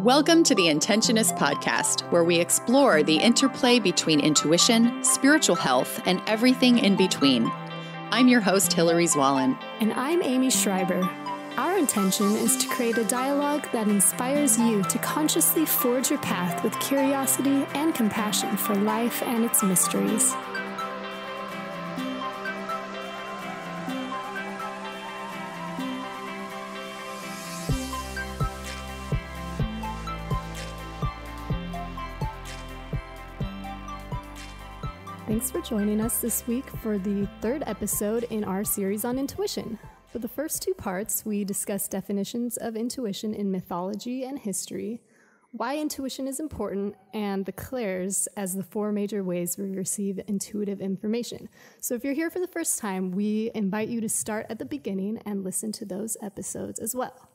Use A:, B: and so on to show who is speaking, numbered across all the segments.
A: Welcome to the Intentionists podcast, where we explore the interplay between intuition, spiritual health, and everything in between. I'm your host, Hillary Zwallen.
B: And I'm Amy Schreiber. Our intention is to create a dialogue that inspires you to consciously forge your path with curiosity and compassion for life and its mysteries. Thanks for joining us this week for the third episode in our series on intuition. For the first two parts, we discussed definitions of intuition in mythology and history, why intuition is important, and the clairs as the four major ways we receive intuitive information. So if you're here for the first time, we invite you to start at the beginning and listen to those episodes as well.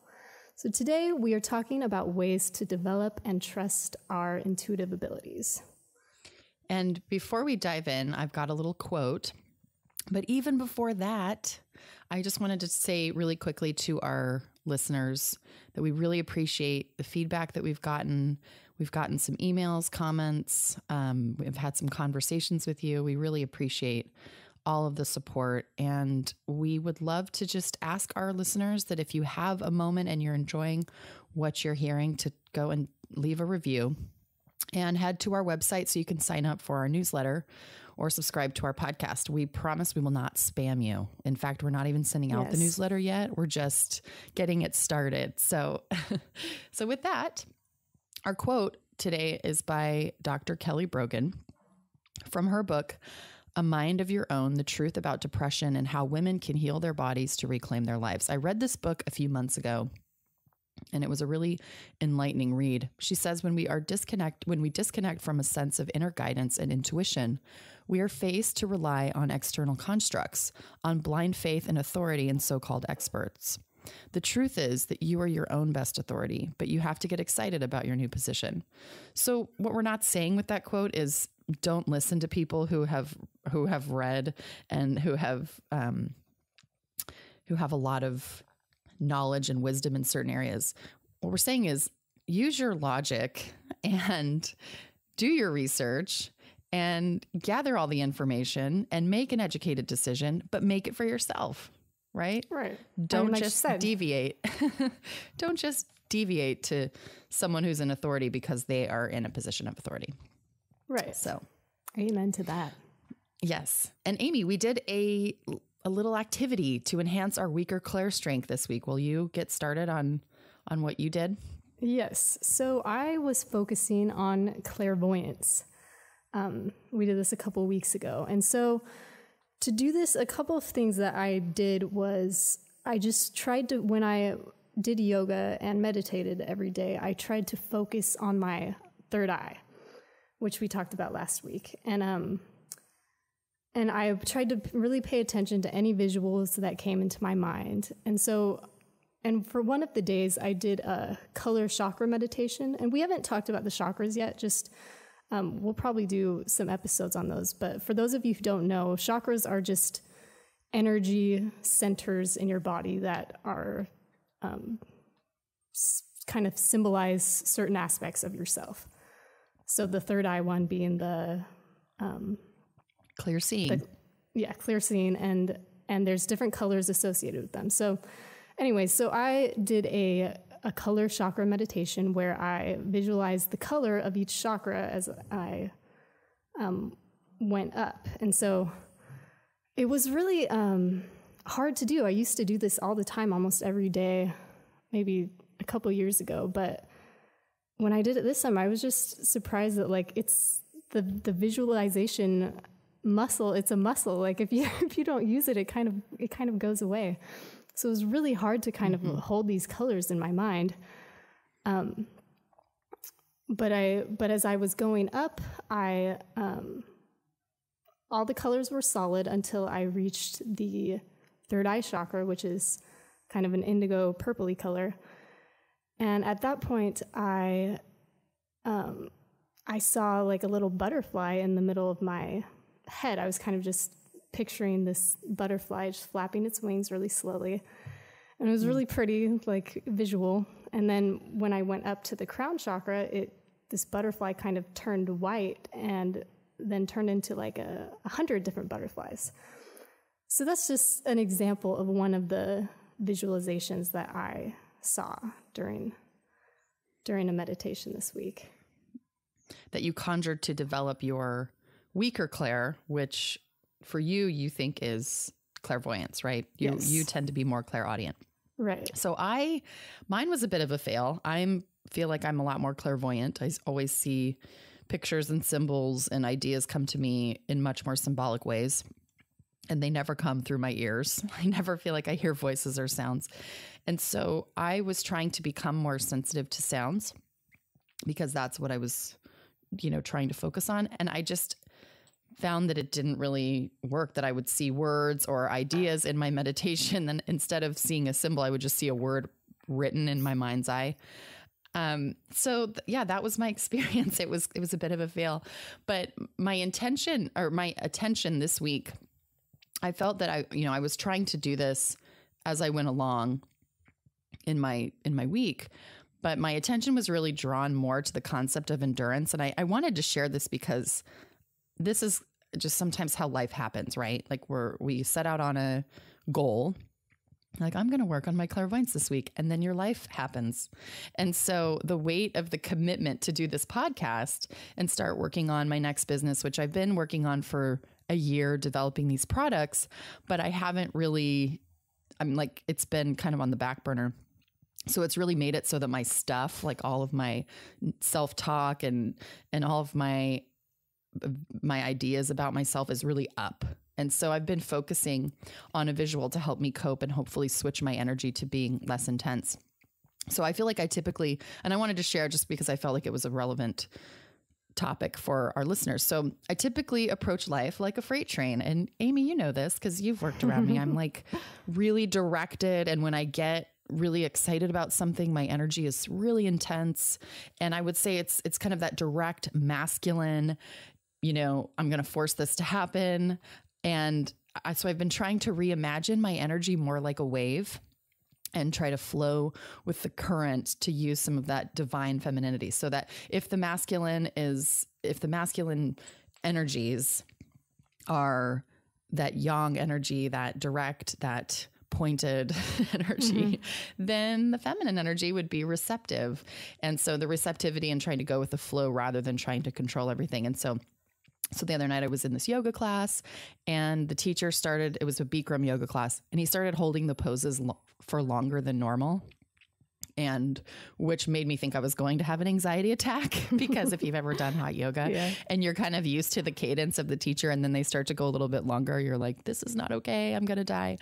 B: So today we are talking about ways to develop and trust our intuitive abilities.
A: And before we dive in, I've got a little quote. But even before that, I just wanted to say really quickly to our listeners that we really appreciate the feedback that we've gotten. We've gotten some emails, comments. We've had some conversations with you. We really appreciate all of the support. And we would love to just ask our listeners that if you have a moment and you're enjoying what you're hearing, to go and leave a review. And head to our website so you can sign up for our newsletter or subscribe to our podcast. We promise we will not spam you. In fact, we're not even sending out the newsletter yet. We're just getting it started. So with that, our quote today is by Dr. Kelly Brogan from her book, A Mind of Your Own, The Truth About Depression and How Women Can Heal Their Bodies to Reclaim Their Lives. I read this book a few months ago, and it was a really enlightening read. She says, when we disconnect from a sense of inner guidance and intuition, we are faced to rely on external constructs, on blind faith and authority and so-called experts. The truth is that you are your own best authority, but you have to get excited about your new position. So what we're not saying with that quote is don't listen to people who have read and who have a lot of knowledge and wisdom in certain areas. What we're saying is use your logic and do your research and gather all the information and make an educated decision, but make it for yourself, right?
B: Right.
A: Don't just deviate. Don't just deviate to someone who's in authority because they are in a position of authority.
B: Right.
A: So,
B: amen to that.
A: Yes. And Amy, we did a little activity to enhance our weaker clair strength this week. Will you get started on what you did?
B: Yes. So I was focusing on clairvoyance. We did this a couple of weeks ago. And so to do this, a couple of things that I did was I just tried to, when I did yoga and meditated every day, I tried to focus on my third eye, which we talked about last week. And I tried to really pay attention to any visuals that came into my mind. And for one of the days, I did a color chakra meditation. And we haven't talked about the chakras yet, just we'll probably do some episodes on those. But for those of you who don't know, chakras are just energy centers in your body that are kind of symbolize certain aspects of yourself. So the third eye one being the
A: clear seeing.
B: Clear seeing, and there's different colors associated with them. So anyways, so I did a color chakra meditation where I visualized the color of each chakra as I went up. And so it was really hard to do. I used to do this all the time, almost every day, maybe a couple years ago. But when I did it this time, I was just surprised that it's the visualization muscle. It's a muscle. Like if you don't use it, it kind of goes away. So it was really hard to kind of hold these colors in my mind. But as I was going up, all the colors were solid until I reached the third eye chakra, which is kind of an indigo purpley color. And at that point, I saw like a little butterfly in the middle of my head. I was kind of just picturing this butterfly just flapping its wings really slowly. And it was really pretty, like, visual. And then when I went up to the crown chakra, this butterfly kind of turned white and then turned into like 100 different butterflies. So that's just an example of one of the visualizations that I saw during a meditation this week.
A: That you conjured to develop your weaker clair, which for you think is clairvoyance, right?
B: Yes.
A: You tend to be more clairaudient.
B: Right.
A: So mine was a bit of a fail. Feel like I'm a lot more clairvoyant. I always see pictures and symbols and ideas come to me in much more symbolic ways. And they never come through my ears. I never feel like I hear voices or sounds. And so I was trying to become more sensitive to sounds because that's what I was, trying to focus on. And I just found that it didn't really work, that I would see words or ideas in my meditation. Then instead of seeing a symbol, I would just see a word written in my mind's eye. That was my experience. It was a bit of a fail, but my attention this week, I felt that I was trying to do this as I went along in my week, but my attention was really drawn more to the concept of endurance. And I wanted to share this because this is just sometimes how life happens, right? Like we set out on a goal, like I'm going to work on my clairvoyance this week, and then your life happens. And so the weight of the commitment to do this podcast and start working on my next business, which I've been working on for a year, developing these products, but I haven't really, it's been kind of on the back burner. So it's really made it so that my stuff, like all of my self-talk and all of my ideas about myself is really up. And so I've been focusing on a visual to help me cope and hopefully switch my energy to being less intense. So I feel like I typically, and I wanted to share just because I felt like it was a relevant topic for our listeners. So I typically approach life like a freight train. And Amy, you know this because you've worked around me. I'm like really directed. And when I get really excited about something, my energy is really intense. And I would say it's kind of that direct masculine, I'm going to force this to happen. And so I've been trying to reimagine my energy more like a wave and try to flow with the current to use some of that divine femininity. So that if the masculine energies are that yang energy, that direct, that pointed energy, then the feminine energy would be receptive. And so the receptivity and trying to go with the flow rather than trying to control everything. And so the other night I was in this yoga class and the teacher it was a Bikram yoga class, and he started holding the poses for longer than normal. And which made me think I was going to have an anxiety attack because if you've ever done hot yoga and you're kind of used to the cadence of the teacher and then they start to go a little bit longer, you're like, this is not okay. I'm going to die.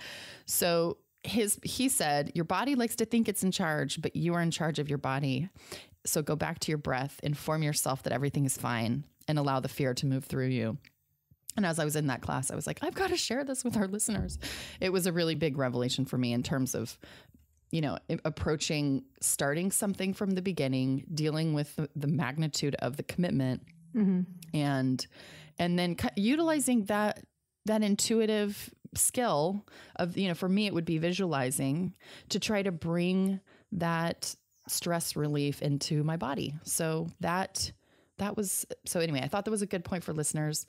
A: So he said, your body likes to think it's in charge, but you are in charge of your body. So go back to your breath, inform yourself that everything is fine, and allow the fear to move through you. And as I was in that class, I was like, I've got to share this with our listeners. It was a really big revelation for me in terms of, starting something from the beginning, dealing with the magnitude of the commitment, and then utilizing that intuitive skill of, for me, it would be visualizing to try to bring that stress relief into my body. So anyway, I thought that was a good point for listeners.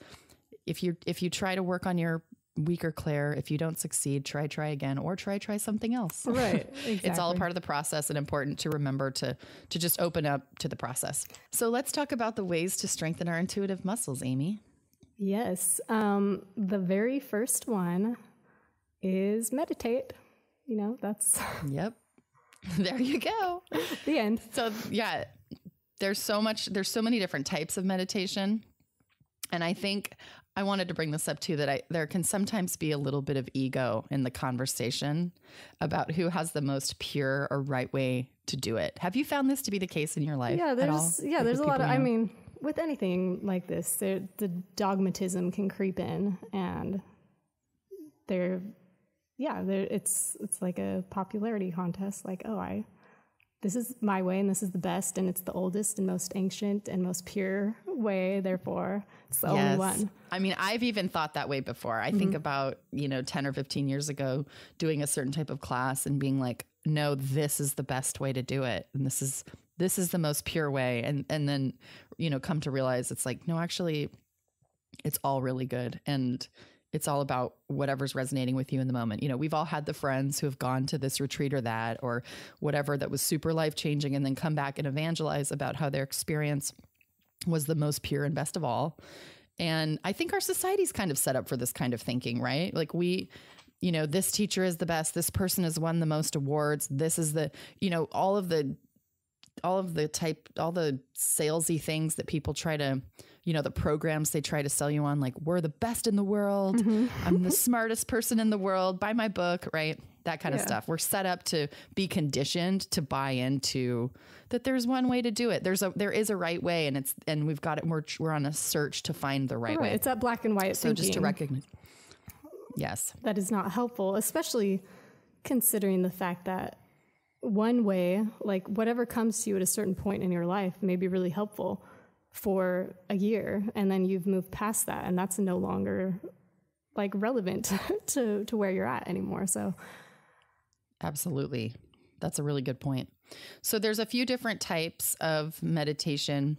A: If you try to work on your weaker clair, if you don't succeed, try again, or try something else.
B: Right. Exactly.
A: It's all a part of the process and important to remember to just open up to the process. So let's talk about the ways to strengthen our intuitive muscles, Amy.
B: Yes. The very first one is meditate. That's
A: Yep. There you go.
B: The end.
A: So yeah, there's so many different types of meditation. And I think I wanted to bring this up too, that there can sometimes be a little bit of ego in the conversation about who has the most pure or right way to do it. Have you found this to be the case in your life?
B: Yeah, there's a lot of, with anything like this, the dogmatism can creep in, and it's like a popularity contest. Like, this is my way and this is the best and it's the oldest and most ancient and most pure way. Therefore, it's the only one.
A: I mean, I've even thought that way before. I think about, 10 or 15 years ago, doing a certain type of class and being like, no, this is the best way to do it. And this is the most pure way. And then, come to realize it's like, no, actually it's all really good. And it's all about whatever's resonating with you in the moment. We've all had the friends who have gone to this retreat or that, or whatever that was super life-changing, and then come back and evangelize about how their experience was the most pure and best of all. And I think our society's kind of set up for this kind of thinking, right? Like this teacher is the best. This person has won the most awards. This is the, all of the salesy things that people try to, the programs they try to sell you on, like, we're the best in the world. Mm-hmm. I'm the smartest person in the world. Buy my book, right? That kind of stuff. We're set up to be conditioned to buy into that. There's one way to do it. There is a right way, and we've got it. We're on a search to find the right way.
B: It's that black and white thinking.
A: So just to recognize. Yes.
B: That is not helpful, especially considering the fact that one way, like whatever comes to you at a certain point in your life, may be really helpful for a year, and then you've moved past that, and that's no longer like relevant to where you're at anymore. So
A: absolutely. That's a really good point. So there's a few different types of meditation,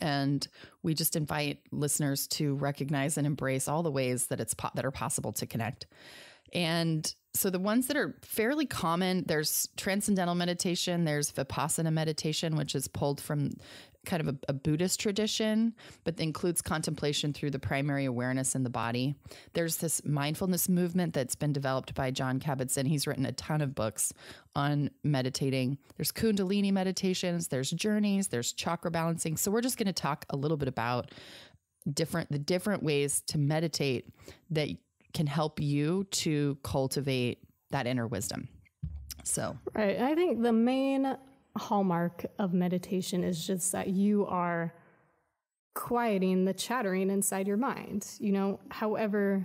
A: and we just invite listeners to recognize and embrace all the ways that that are possible to connect. And so the ones that are fairly common, there's transcendental meditation, there's Vipassana meditation, which is pulled from kind of a Buddhist tradition, but includes contemplation through the primary awareness in the body. There's this mindfulness movement that's been developed by Jon Kabat-Zinn. He's written a ton of books on meditating. There's Kundalini meditations, there's journeys, there's chakra balancing. So we're just going to talk a little bit about the different ways to meditate that can help you to cultivate that inner wisdom. So,
B: right. I think the main hallmark of meditation is just that you are quieting the chattering inside your mind. However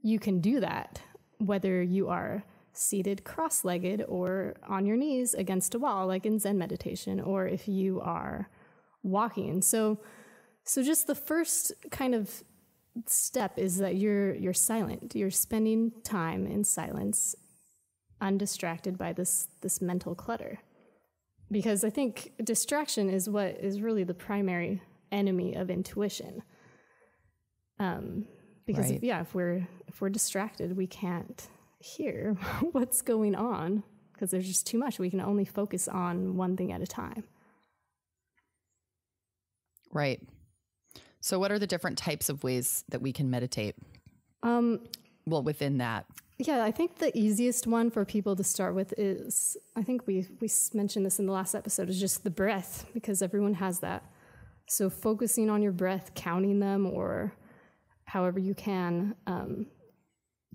B: you can do that, whether you are seated cross-legged or on your knees against a wall, like in Zen meditation, or if you are walking. So just the first kind of step is that you're silent. You're spending time in silence, undistracted by this mental clutter. Because I think distraction is what is really the primary enemy of intuition. Because
A: right.
B: if we're distracted, we can't hear what's going on because there's just too much. We can only focus on one thing at a time.
A: Right. So what are the different types of ways that we can meditate? Within that.
B: Yeah, I think the easiest one for people to start with is, I think we mentioned this in the last episode, is just the breath, because everyone has that. So focusing on your breath, counting them, or however you can,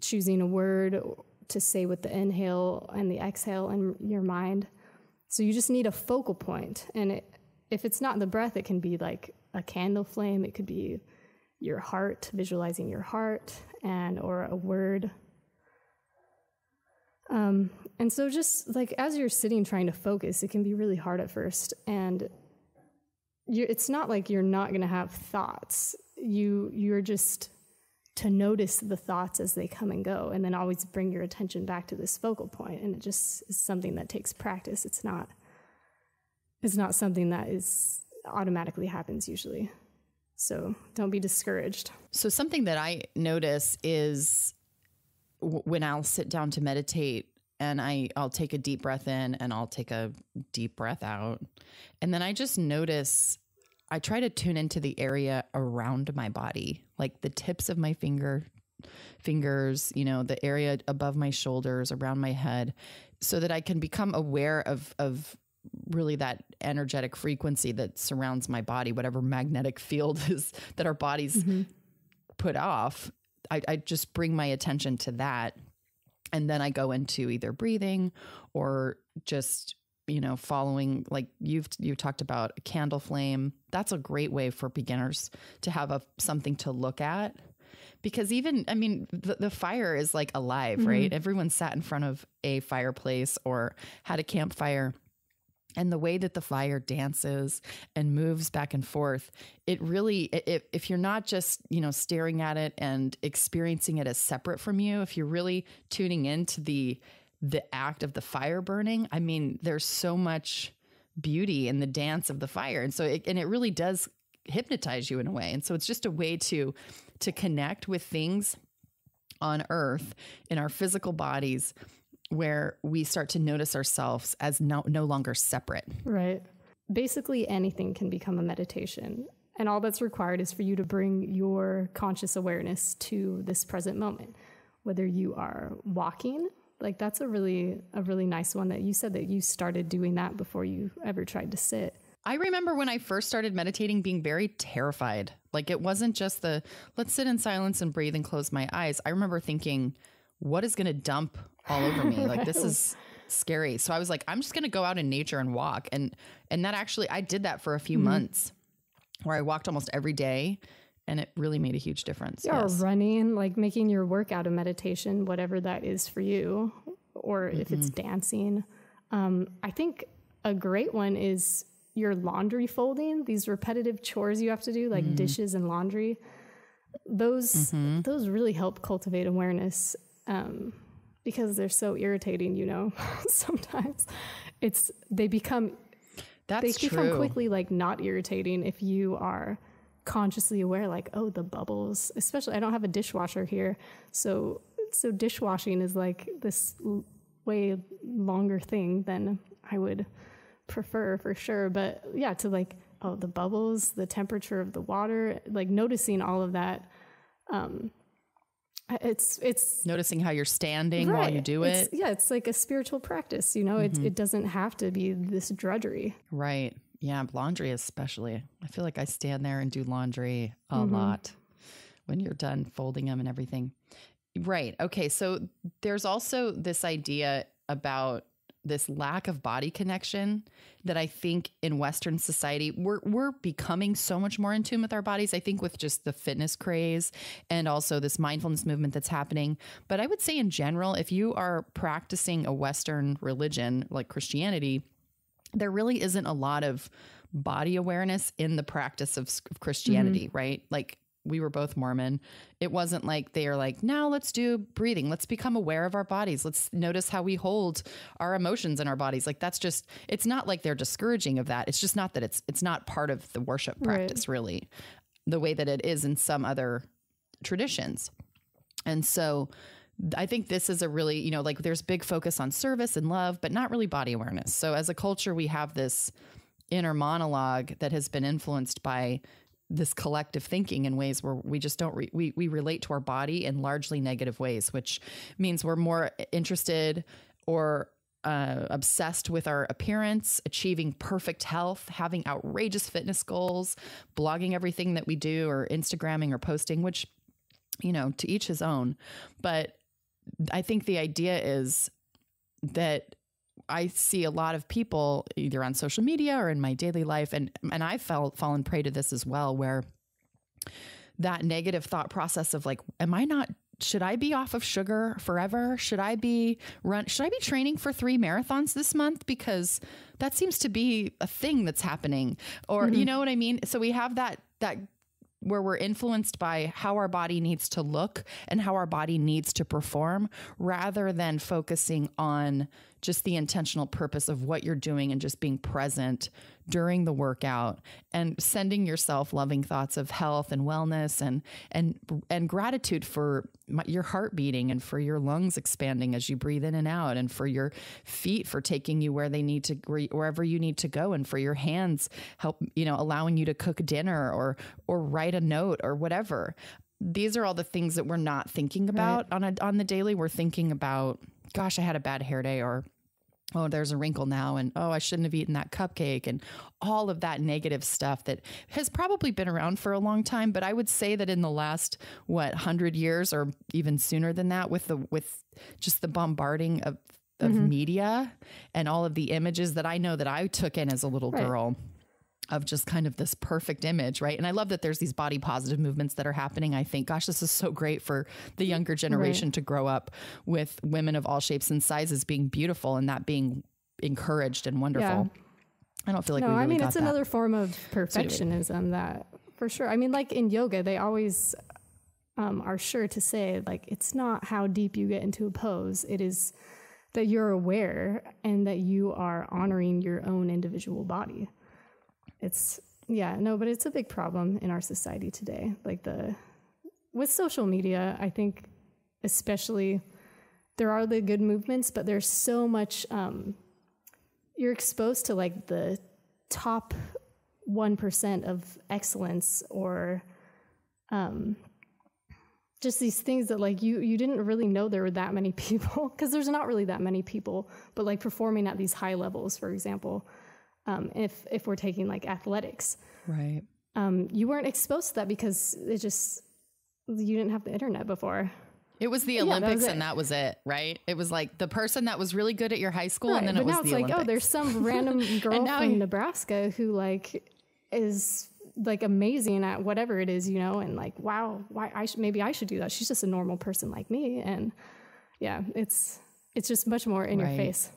B: choosing a word to say with the inhale and the exhale in your mind. So you just need a focal point. And if it's not the breath, it can be like a candle flame. It could be your heart, visualizing your heart, or a word. And so just like as you're sitting trying to focus, it can be really hard at first. And it's not like you're not going to have thoughts. You're just to notice the thoughts as they come and go, and then always bring your attention back to this focal point. And it just is something that takes practice. It's not something that automatically happens usually. So don't be discouraged.
A: So something that I notice is when I'll sit down to meditate, and I'll take a deep breath in and I'll take a deep breath out. And then I just notice, I try to tune into the area around my body, like the tips of my fingers, the area above my shoulders, around my head, so that I can become aware of really that energetic frequency that surrounds my body, whatever magnetic field is that our bodies put off. I just bring my attention to that. And then I go into either breathing or just, following, like you've talked about a candle flame. That's a great way for beginners to have something to look at, because the fire is like alive, right? Everyone sat in front of a fireplace or had a campfire. And the way that the fire dances and moves back and forth, it really, if you're not just, staring at it and experiencing it as separate from you, if you're really tuning into the the act of the fire burning. I mean, there's so much beauty in the dance of the fire. And so it really does hypnotize you in a way. And so it's just a way to connect with things on earth in our physical bodies where we start to notice ourselves as no longer separate.
B: Right. Basically anything can become a meditation. And all that's required is for you to bring your conscious awareness to this present moment. Whether you are walking, like that's a really nice one that you said that you started doing that before you ever tried to sit.
A: I remember when I first started meditating being very terrified. Like it wasn't just let's sit in silence and breathe and close my eyes. I remember thinking, what is going to dump all over me? Like this is scary. So I was like, I'm just going to go out in nature and walk. And that actually, I did that for a few months where I walked almost every day. And it really made a huge difference.
B: Yeah, yes. Or running, like making your workout a meditation, whatever that is for you, or if it's dancing. I think a great one is your laundry folding, these repetitive chores you have to do, like dishes and laundry. Those really help cultivate awareness because they're so irritating, you know, sometimes they become quickly like not irritating if you are consciously aware, like, oh, the bubbles, especially I don't have a dishwasher here. So dishwashing is like this way longer thing than I would prefer for sure. But yeah, to like, oh, the bubbles, the temperature of the water, like noticing all of that. It's
A: noticing how you're standing while you do it.
B: Yeah. It's like a spiritual practice, you know, it doesn't have to be this drudgery.
A: Right. Yeah, laundry especially. I feel like I stand there and do laundry a lot when you're done folding them and everything. Right. Okay. So there's also this idea about this lack of body connection that I think in Western society, we're becoming so much more in tune with our bodies. I think with just the fitness craze and also this mindfulness movement that's happening. But I would say in general, if you are practicing a Western religion like Christianity, there really isn't a lot of body awareness in the practice of Christianity, right? Like we were both Mormon. It wasn't like they are like, now let's do breathing. Let's become aware of our bodies. Let's notice how we hold our emotions in our bodies. Like that's just, it's not like they're discouraging of that. It's just not that it's not part of the worship practice really, the way that it is in some other traditions. And so I think this is a really, you know, like there's big focus on service and love, but not really body awareness. So as a culture, we have this inner monologue that has been influenced by this collective thinking in ways where we just don't, we relate to our body in largely negative ways, which means we're more interested or obsessed with our appearance, achieving perfect health, having outrageous fitness goals, blogging everything that we do or Instagramming or posting, which, you know, to each his own. But I think the idea is that I see a lot of people either on social media or in my daily life. And I've fallen prey to this as well, where that negative thought process of like, should I be off of sugar forever? Should I be training for 3 marathons this month? Because that seems to be a thing that's happening, or, you know what I mean? So we have that where we're influenced by how our body needs to look and how our body needs to perform, rather than focusing on just the intentional purpose of what you're doing and just being present during the workout and sending yourself loving thoughts of health and wellness and gratitude for your heart beating and for your lungs expanding as you breathe in and out, and for your feet for taking you wherever you need to go, and for your hands allowing you to cook dinner or write a note or whatever. These are all the things that we're not thinking about on the daily. We're thinking about, gosh, I had a bad hair day, or, oh, there's a wrinkle now, and, oh, I shouldn't have eaten that cupcake, and all of that negative stuff that has probably been around for a long time. But I would say that in the last, 100 years or even sooner than that, with just the bombarding of media and all of the images that I know that I took in as a little girl, of just kind of this perfect image, right? And I love that there's these body positive movements that are happening. I think, gosh, this is so great for the younger generation to grow up with women of all shapes and sizes being beautiful and that being encouraged and wonderful. Yeah. I don't feel like
B: it's another form of perfectionism that, for sure. I mean, like in yoga, they always are sure to say, like, it's not how deep you get into a pose. There's that you're aware and that you are honoring your own individual body. It's, but it's a big problem in our society today. Like with social media, I think especially there are the good movements, but there's so much, you're exposed to like the top 1% of excellence, or just these things that like you didn't really know there were that many people, because there's not really that many people, but like performing at these high levels, for example, if we're taking like athletics,
A: right?
B: You weren't exposed to that because you didn't have the internet before.
A: It was the Olympics, and that was it, right? It was like the person that was really good at your high school, right, and then it was the Olympics. But now it's like,
B: there's some random girl from Nebraska who like is like amazing at whatever it is, and like, wow, maybe I should do that. She's just a normal person like me. And it's just much more in your face.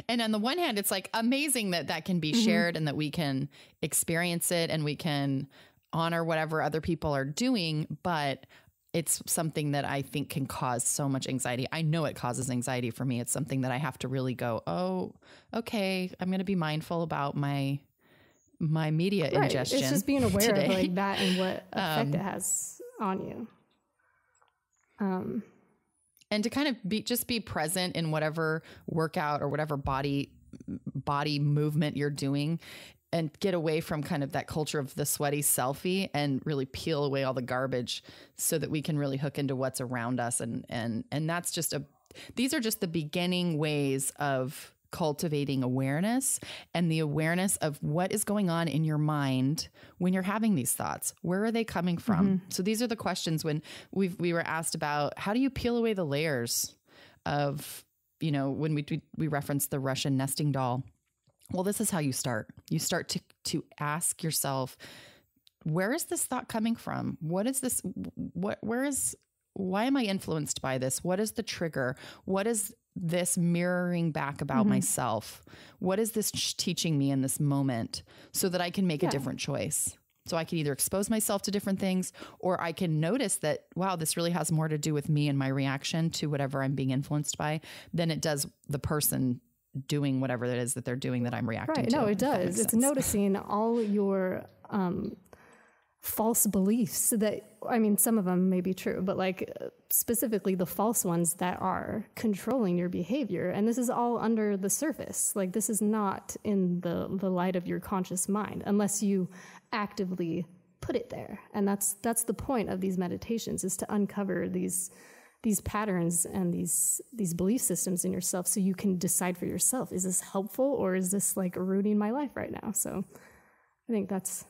A: And on the one hand, it's like amazing that can be shared and that we can experience it and we can honor whatever other people are doing. But it's something that I think can cause so much anxiety. I know it causes anxiety for me. It's something that I have to really go, oh, okay, I'm going to be mindful about my media ingestion.
B: It's just being aware
A: today.
B: of like that and what effect it has on you.
A: And to kind of be present in whatever workout or whatever body movement you're doing, and get away from kind of that culture of the sweaty selfie and really peel away all the garbage so that we can really hook into what's around us. And that's just these are just the beginning ways of cultivating awareness, and the awareness of what is going on in your mind when you're having these thoughts. Where are they coming from? So these are the questions when we were asked about, how do you peel away the layers of, when we referenced the Russian nesting doll. Well, this is how you start. You start to ask yourself, where is this thought coming from? What is this? Why am I influenced by this? What is the trigger? What is this mirroring back about myself? What is this teaching me in this moment so that I can make a different choice? So I can either expose myself to different things, or I can notice that, wow, this really has more to do with me and my reaction to whatever I'm being influenced by than it does the person doing whatever it is that they're doing that I'm reacting to.
B: No, it does. It's noticing all your false beliefs some of them may be true, but like specifically the false ones that are controlling your behavior. And this is all under the surface. Like this is not in the light of your conscious mind unless you actively put it there. And that's the point of these meditations, is to uncover these patterns and these belief systems in yourself, so you can decide for yourself, is this helpful or is this like ruining my life right now? So I think that's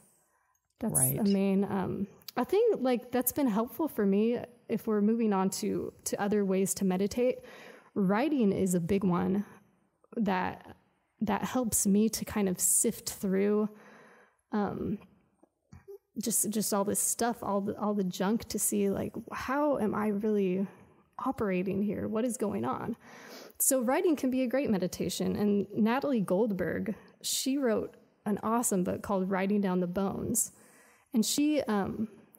B: right. A main, I think like that's been helpful for me. If we're moving on to other ways to meditate, writing is a big one that helps me to kind of sift through, just all this stuff, all the junk, to see like, how am I really operating here? What is going on? So writing can be a great meditation. And Natalie Goldberg, she wrote an awesome book called Writing Down the Bones. And she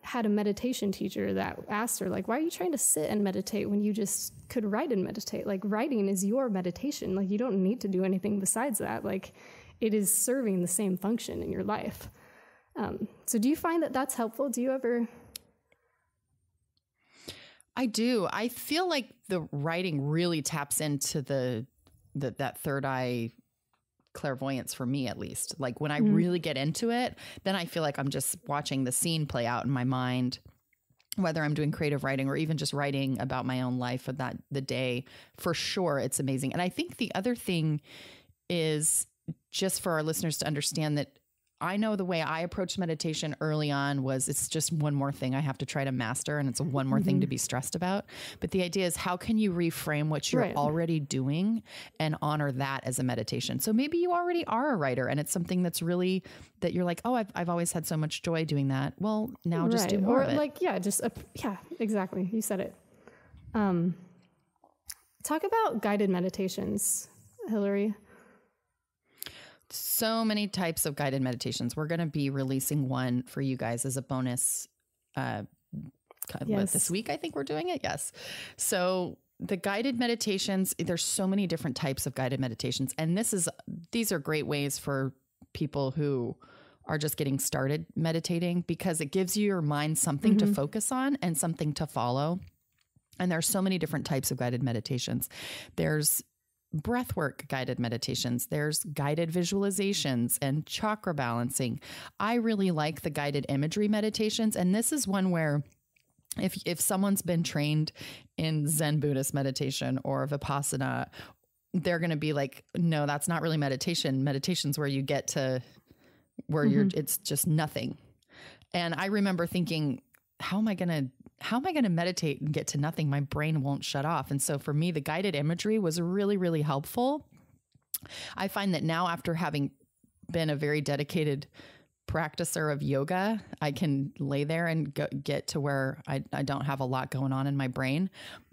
B: had a meditation teacher that asked her, like, why are you trying to sit and meditate when you just could write and meditate? Like, writing is your meditation. Like, you don't need to do anything besides that. Like, it is serving the same function in your life. So do you find that that's helpful? Do you ever?
A: I do. I feel like the writing really taps into that third eye clairvoyance, for me at least. Like when I really get into it, then I feel like I'm just watching the scene play out in my mind, whether I'm doing creative writing or even just writing about my own life of the day. For sure, it's amazing. And I think the other thing is, just for our listeners to understand, that I know the way I approached meditation early on was, it's just one more thing I have to try to master, and it's one more thing to be stressed about. But the idea is, how can you reframe what you're already doing and honor that as a meditation? So maybe you already are a writer and it's something that's really, that you're like, oh, I've always had so much joy doing that. Well, now just do more of it.
B: Like, exactly. You said it. Talk about guided meditations, Hillary.
A: So many types of guided meditations. We're going to be releasing one for you guys as a bonus. This week, I think we're doing it. Yes. So the guided meditations, there's so many different types of guided meditations. And these are great ways for people who are just getting started meditating, because it gives your mind something to focus on and something to follow. And there's so many different types of guided meditations. There's breathwork guided meditations. There's guided visualizations and chakra balancing. I really like the guided imagery meditations. And this is one where if someone's been trained in Zen Buddhist meditation or Vipassana, they're going to be like, no, that's not really meditation. Meditation's where you get to where it's just nothing. And I remember thinking, how am I going to meditate and get to nothing? My brain won't shut off. And so for me, the guided imagery was really, really helpful. I find that now, after having been a very dedicated practicer of yoga, I can lay there and get to where I don't have a lot going on in my brain.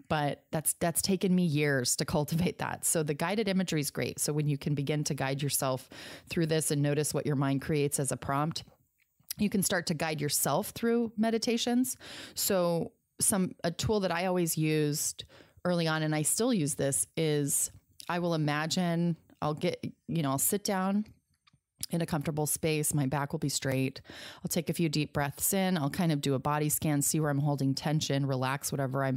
A: But that's taken me years to cultivate that. So the guided imagery is great. So when you can begin to guide yourself through this and notice what your mind creates as a prompt, you can start to guide yourself through meditations. So a tool that I always used early on, and I still use this, is I will imagine I'll sit down in a comfortable space. My back will be straight. I'll take a few deep breaths in. I'll kind of do a body scan, see where I'm holding tension, relax whatever I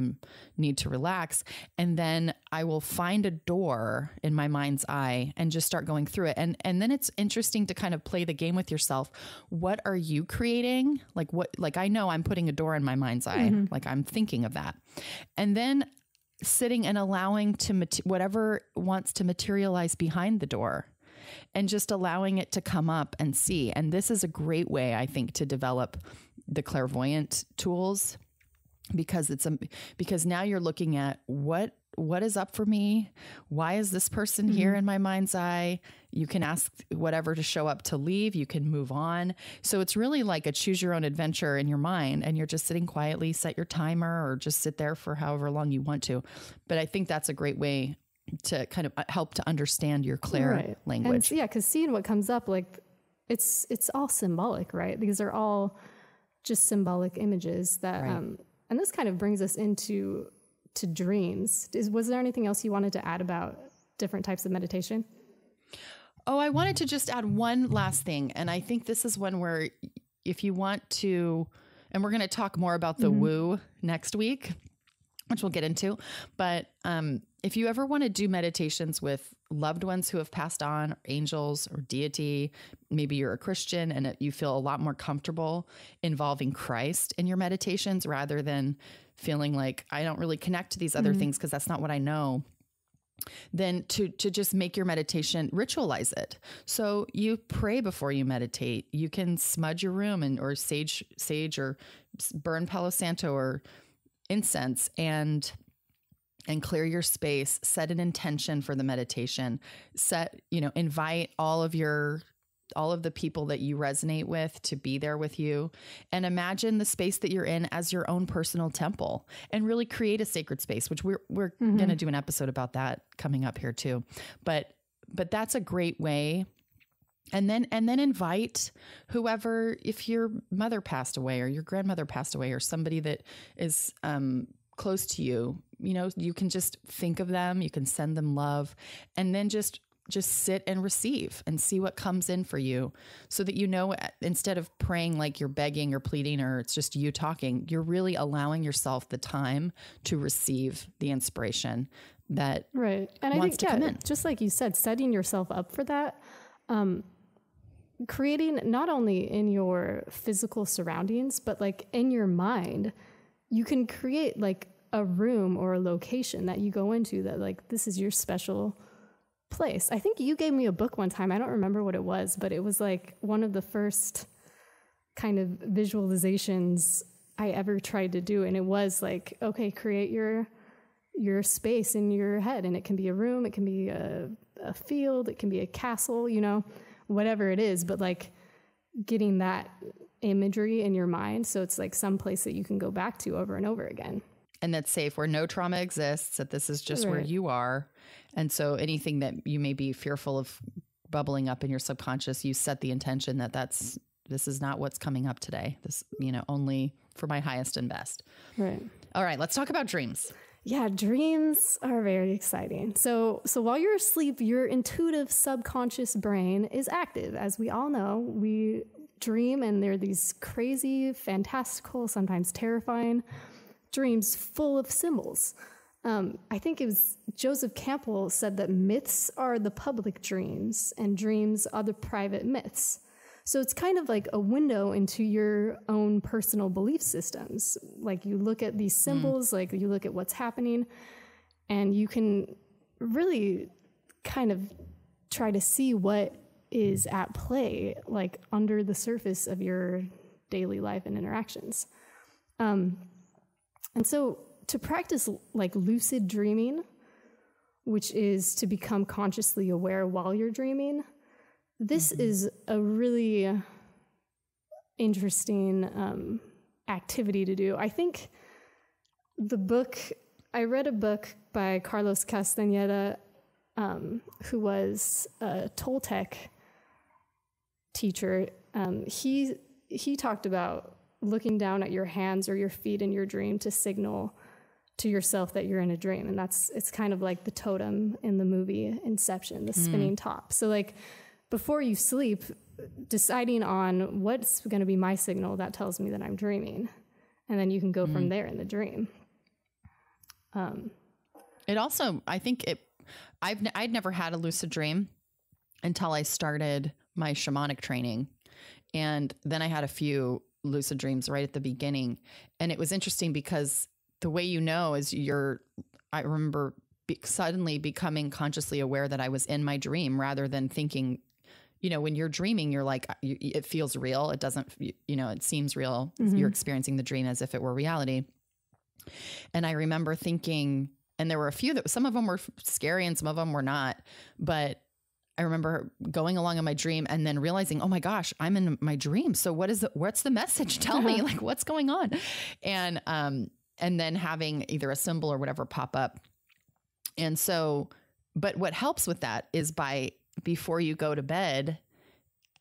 A: need to relax. And then I will find a door in my mind's eye and just start going through it. And then it's interesting to kind of play the game with yourself. What are you creating? Like I know I'm putting a door in my mind's eye. Like I'm thinking of that. And then sitting and allowing whatever wants to materialize behind the door, and just allowing it to come up and see. And this is a great way, I think, to develop the clairvoyant tools, because because now you're looking at what is up for me? Why is this person here in my mind's eye? You can ask whatever to show up to leave. You can move on. So it's really like a choose your own adventure in your mind, and you're just sitting quietly, set your timer, or just sit there for however long you want to. But I think that's a great way to kind of help to understand your clair language.
B: And because seeing what comes up, like it's all symbolic, right? These are all just symbolic images that, and this kind of brings us into dreams. Was there anything else you wanted to add about different types of meditation?
A: Oh, I wanted to just add one last thing. And I think this is one where if you want to, and we're going to talk more about the woo next week, which we'll get into, but, if you ever want to do meditations with loved ones who have passed on, or angels or deity, maybe you're a Christian and you feel a lot more comfortable involving Christ in your meditations rather than feeling like I don't really connect to these other things because that's not what I know, then to just make your meditation, ritualize it. So you pray before you meditate. You can smudge your room or sage or burn Palo Santo or incense and clear your space, set an intention for the meditation, invite all of the people that you resonate with to be there with you, and imagine the space that you're in as your own personal temple, and really create a sacred space, which we're going to do an episode about that coming up here too. But that's a great way. And then invite whoever, if your mother passed away or your grandmother passed away or somebody that is, close to you, you can just think of them, you can send them love, and then just sit and receive and see what comes in for you, so that, instead of praying like you're begging or pleading, or it's just you talking, you're really allowing yourself the time to receive the inspiration that
B: and I
A: wants
B: think,
A: to come in.
B: Just like you said, setting yourself up for that, creating not only in your physical surroundings, but like in your mind, you can create like a room or a location that you go into that like, this is your special place. I think you gave me a book one time. I don't remember what it was, but it was like one of the first kind of visualizations I ever tried to do. And it was like, okay, create your space in your head. And it can be a room, it can be a field, it can be a castle, whatever it is, but like getting that imagery in your mind. So it's like some place that you can go back to over and over again.
A: And that's safe, where no trauma exists, that this is just where you are. And so anything that you may be fearful of bubbling up in your subconscious, you set the intention that this is not what's coming up today. This, only for my highest and best.
B: Right.
A: All right, let's talk about dreams.
B: Yeah, dreams are very exciting. So while you're asleep, your intuitive subconscious brain is active. As we all know, we dream, and they're these crazy, fantastical, sometimes terrifying dreams full of symbols. I think it was Joseph Campbell said that myths are the public dreams and dreams are the private myths. So it's kind of like a window into your own personal belief systems. Like you look at these symbols, like you look at what's happening, and you can really kind of try to see what is at play, like under the surface of your daily life and interactions. And so to practice like lucid dreaming, which is to become consciously aware while you're dreaming, this is a really interesting activity to do. I think I read a book by Carlos Castaneda, who was a Toltec teacher. He talked about looking down at your hands or your feet in your dream to signal to yourself that you're in a dream. And it's kind of like the totem in the movie Inception, the spinning top. So like, before you sleep, deciding on what's going to be my signal that tells me that I'm dreaming. And then you can go from there in the dream.
A: It also, I think I'd never had a lucid dream until I started my shamanic training. And then I had a few lucid dreams right at the beginning. And it was interesting because the way is I remember suddenly becoming consciously aware that I was in my dream rather than thinking, when you're dreaming, you're like, it feels real. It doesn't, it seems real. You're experiencing the dream as if it were reality. And I remember thinking, and there were a few some of them were scary and some of them were not, but I remember going along in my dream and then realizing, oh my gosh, I'm in my dream. So what's the message? Tell me, like, what's going on? And then having either a symbol or whatever pop up. And so, but what helps with that is before you go to bed,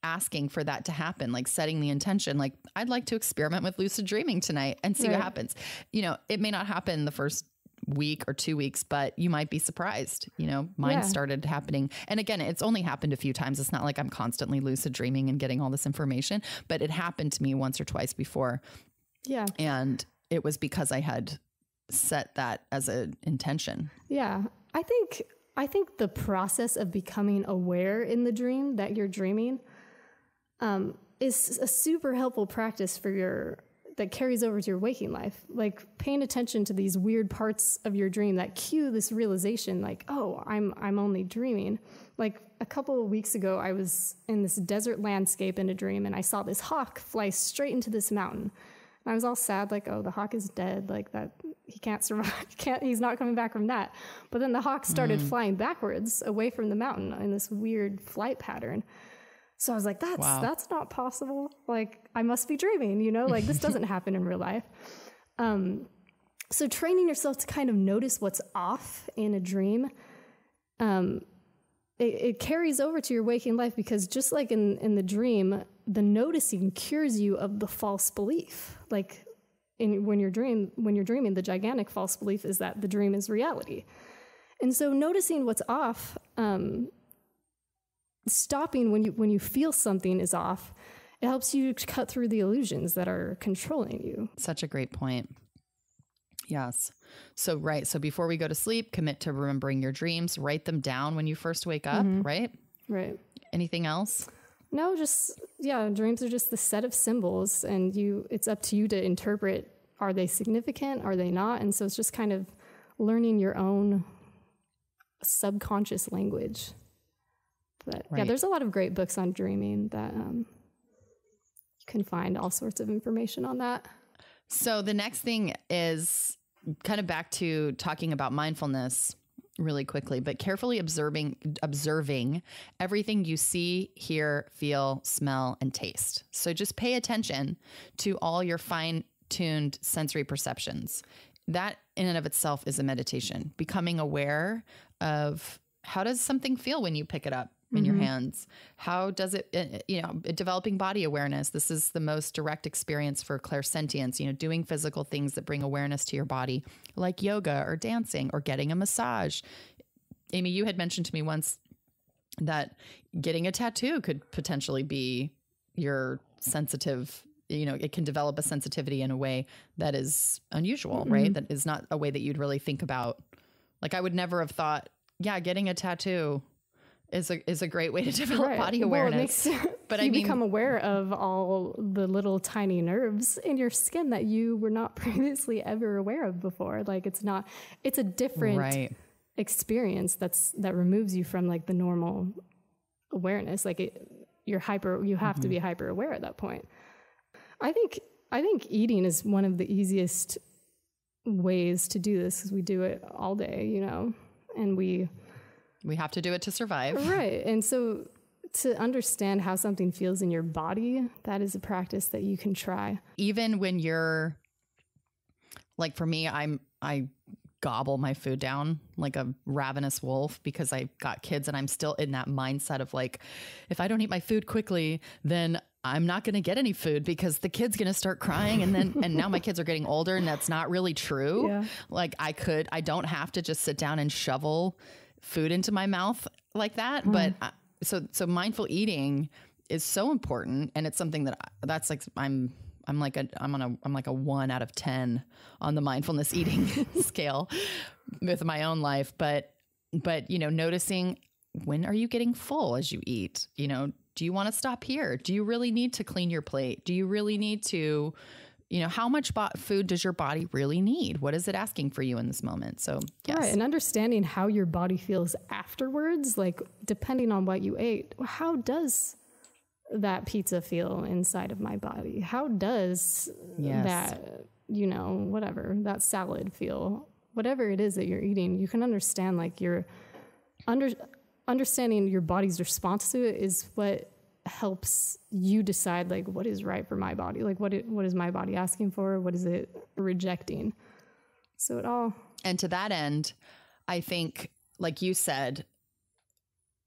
A: asking for that to happen, like setting the intention, like I'd like to experiment with lucid dreaming tonight and see what happens. It may not happen the first week or 2 weeks, but you might be surprised. Mine started happening. And again, it's only happened a few times. It's not like I'm constantly lucid dreaming and getting all this information, but it happened to me once or twice before. Yeah. And it was because I had set that as an intention.
B: Yeah. I think the process of becoming aware in the dream that you're dreaming is a super helpful practice that carries over to your waking life. Like paying attention to these weird parts of your dream that cue this realization, like, oh, I'm only dreaming. Like a couple of weeks ago, I was in this desert landscape in a dream, and I saw this hawk fly straight into this mountain. And I was all sad, like, oh, the hawk is dead, like that. He can't survive. He's not coming back from that. But then the hawk started flying backwards away from the mountain in this weird flight pattern. So I was like, that's not possible. Like, I must be dreaming, like this doesn't happen in real life. So training yourself to kind of notice what's off in a dream, it carries over to your waking life, because just like in the dream, the noticing cures you of the false belief. Like when you're dreaming, the gigantic false belief is that the dream is reality. And so noticing what's off, stopping when you feel something is off, it helps you cut through the illusions that are controlling you.
A: Such a great point. Yes. So, right. So before we go to sleep, commit to remembering your dreams, write them down when you first wake up, right?
B: Right.
A: Anything else?
B: No, dreams are just the set of symbols, and it's up to you to interpret, are they significant? Are they not? And so it's just kind of learning your own subconscious language. But yeah, there's a lot of great books on dreaming that you can find all sorts of information on that.
A: So the next thing is kind of back to talking about mindfulness really quickly, but carefully observing everything you see, hear, feel, smell, and taste. So just pay attention to all your fine-tuned sensory perceptions. That in and of itself is a meditation, becoming aware of how does something feel when you pick it up? in your hands. How does it, developing body awareness. This is the most direct experience for clairsentience, doing physical things that bring awareness to your body, like yoga or dancing or getting a massage. Amy, you had mentioned to me once that getting a tattoo could potentially be your sensitive, it can develop a sensitivity in a way that is unusual, right? That is not a way that you'd really think about. Like I would never have thought, getting a tattoo is a great way to develop body awareness.
B: But you become aware of all the little tiny nerves in your skin that you were not previously ever aware of before. Like it's a different experience that removes you from like the normal awareness. Like you have to be hyper aware at that point. I think eating is one of the easiest ways to do this because we do it all day, and we have to do it to survive. Right. And so to understand how something feels in your body, that is a practice that you can try. Even when you're like, for me, I gobble my food down like a ravenous wolf because I got kids and I'm still in that mindset of like, if I don't eat my food quickly, then I'm not going to get any food because the kid's going to start crying. And now my kids are getting older and that's not really true. Yeah. Like I don't have to just sit down and shovel food into my mouth like that. But so mindful eating is so important. And it's something that's like, I'm like a 1 out of 10 on the mindfulness eating scale with my own life. But noticing, when are you getting full as you eat? Do you want to stop here? Do you really need to clean your plate? Do you really need to, how much food does your body really need? What is it asking for you in this moment? So, yes. Right. And understanding how your body feels afterwards, like depending on what you ate, how does that pizza feel inside of my body? How does that, whatever, that salad feel? Whatever it is that you're eating, you can understand like you're understanding your body's response to it is what helps you decide like what is right for my body. Like what is my body asking for? What is it rejecting? So it all. And to that end, I think, like you said,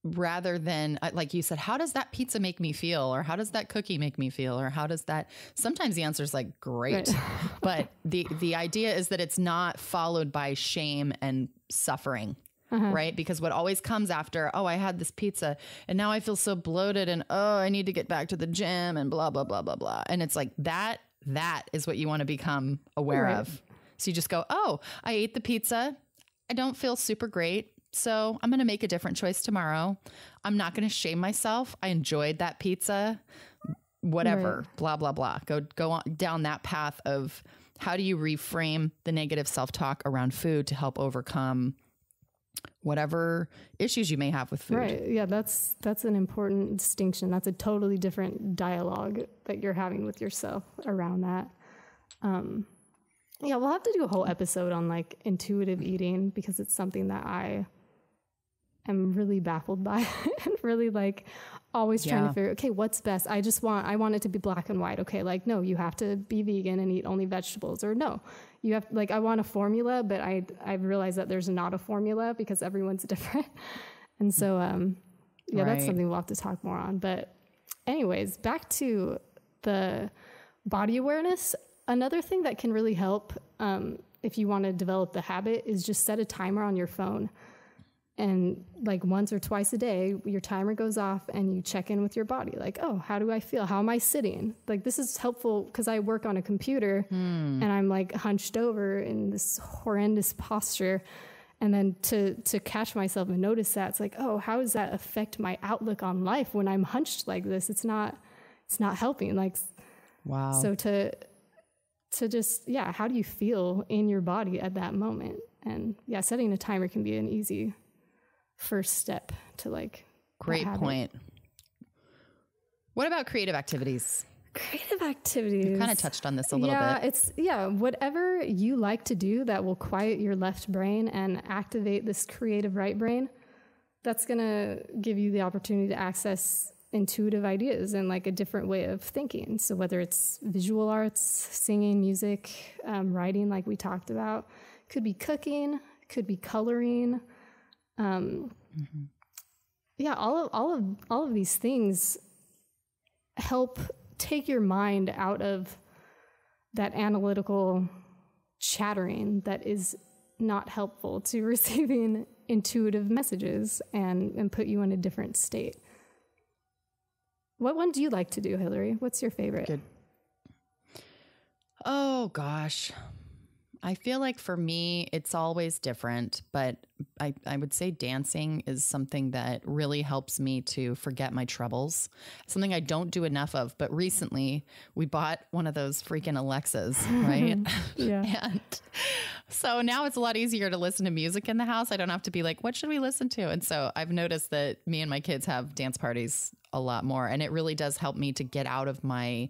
B: rather than like you said, how does that pizza make me feel? Or how does that cookie make me feel? Or how does that, sometimes the answer is like, great. Right. But the idea is that it's not followed by shame and suffering. Right? Because what always comes after, I had this pizza and now I feel so bloated and, I need to get back to the gym and blah, blah, blah, blah, blah. And it's like that is what you want to become aware of. So you just go, I ate the pizza. I don't feel super great. So I'm going to make a different choice tomorrow. I'm not going to shame myself. I enjoyed that pizza, whatever, blah, blah, blah. Go on down that path of how do you reframe the negative self-talk around food to help overcome whatever issues you may have with food. Right. Yeah, that's an important distinction. That's a totally different dialogue that you're having with yourself around that. We'll have to do a whole episode on like intuitive eating because it's something that I am really baffled by and really like always trying to figure, okay, what's best? I want it to be black and white. Okay. Like, no, you have to be vegan and eat only vegetables, or no, you have like, I want a formula, but I've realized that there's not a formula because everyone's different. And so, that's something we'll have to talk more on. But anyways, back to the body awareness. Another thing that can really help, if you want to develop the habit, is just set a timer on your phone. And like once or twice a day, your timer goes off and you check in with your body. Like, how do I feel? How am I sitting? Like, this is helpful because I work on a computer and I'm like hunched over in this horrendous posture. And then to catch myself and notice that, it's like, how does that affect my outlook on life when I'm hunched like this? It's not helping. Like, wow. So to just, how do you feel in your body at that moment? And setting a timer can be an easy first step to like. Great point. What about creative activities? Creative activities. You kind of touched on this a little bit. It's whatever you like to do that will quiet your left brain and activate this creative right brain. That's going to give you the opportunity to access intuitive ideas and like a different way of thinking. So whether it's visual arts, singing, music, writing, like we talked about, could be cooking, could be coloring, yeah, all of these things help take your mind out of that analytical chattering that is not helpful to receiving intuitive messages and put you in a different state. What one do you like to do, Hillary? What's your favorite?
A: Good. Oh, gosh. I feel like for me, it's always different, but I would say dancing is something that really helps me to forget my troubles, something I don't do enough of. But recently we bought one of those freaking Alexas, right?
B: Yeah.
A: And so now it's a lot easier to listen to music in the house. I don't have to be like, what should we listen to? And so I've noticed that me and my kids have dance parties a lot more. And it really does help me to get out of my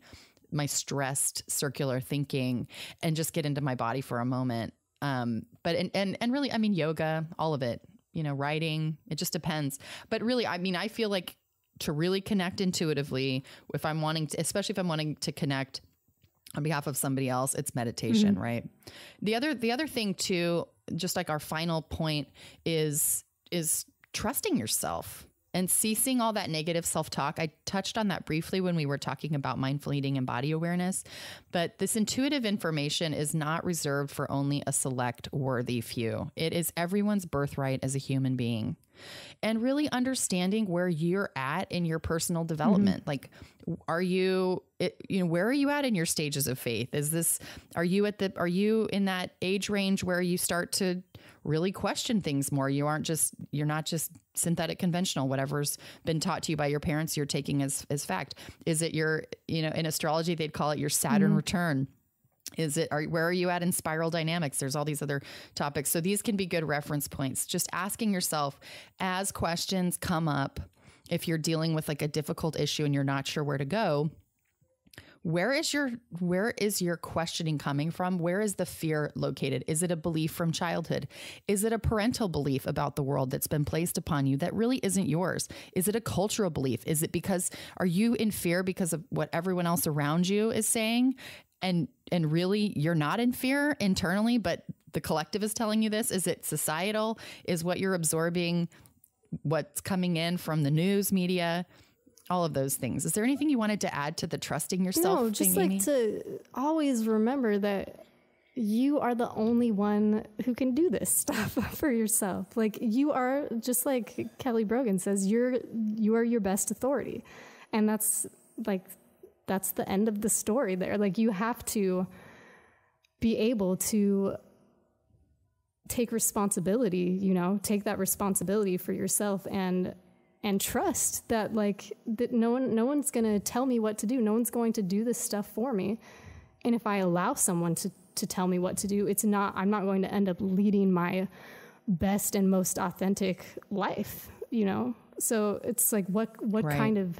A: stressed circular thinking and just get into my body for a moment. But really, I mean, yoga, all of it, writing, it just depends. But really, I mean, I feel like to really connect intuitively, especially if I'm wanting to connect on behalf of somebody else, it's meditation, right? The other thing too, just like our final point is trusting yourself. And ceasing all that negative self-talk. I touched on that briefly when we were talking about mindful eating and body awareness, but this intuitive information is not reserved for only a select worthy few. It is everyone's birthright as a human being. And really understanding where you're at in your personal development. Like, where are you at in your stages of faith? Are you in that age range where you start to really question things more? You're not just synthetic conventional, whatever's been taught to you by your parents, you're taking as fact. Is it in astrology, they'd call it your Saturn return. Where are you at in spiral dynamics? There's all these other topics. So these can be good reference points. Just asking yourself as questions come up, if you're dealing with like a difficult issue and you're not sure where to go, where is your questioning coming from? Where is the fear located? Is it a belief from childhood? Is it a parental belief about the world that's been placed upon you that really isn't yours? Is it a cultural belief? Is it are you in fear because of what everyone else around you is saying? And really you're not in fear internally, but the collective is telling you this? Is it societal? Is what you're absorbing what's coming in from the news media? All of those things. Is there anything you wanted to add to the trusting yourself?
B: No, just like to always remember that you are the only one who can do this stuff for yourself. Like, you are, just like Kelly Brogan says, you are your best authority. And that's the end of the story there. Like, you have to be able to take responsibility, take that responsibility for yourself and trust that that no one's going to tell me what to do. No one's going to do this stuff for me. And if I allow someone to tell me what to do, I'm not going to end up leading my best and most authentic life, So it's like, what
A: right.
B: kind of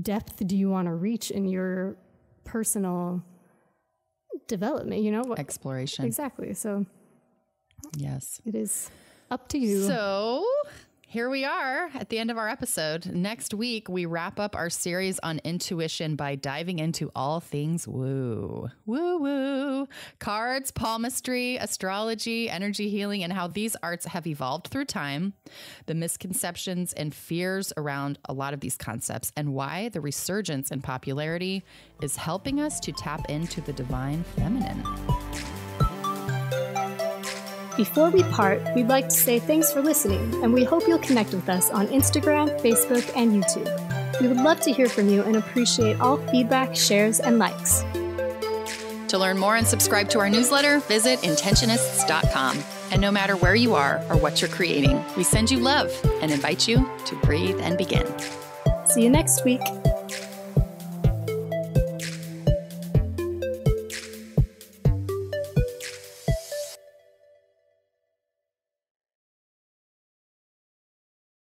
B: depth do you want to reach in your personal development,
A: exploration.
B: Exactly. So
A: yes,
B: it is up to you.
A: So here we are at the end of our episode. Next week, we wrap up our series on intuition by diving into all things woo, cards, palmistry, astrology, energy healing, and how these arts have evolved through time, the misconceptions and fears around a lot of these concepts, and why the resurgence in popularity is helping us to tap into the divine feminine.
B: Before we part, we'd like to say thanks for listening, and we hope you'll connect with us on Instagram, Facebook, and YouTube. We would love to hear from you and appreciate all feedback, shares, and likes.
A: To learn more and subscribe to our newsletter, visit Intentionists.com. And no matter where you are or what you're creating, we send you love and invite you to breathe and begin.
B: See you next week.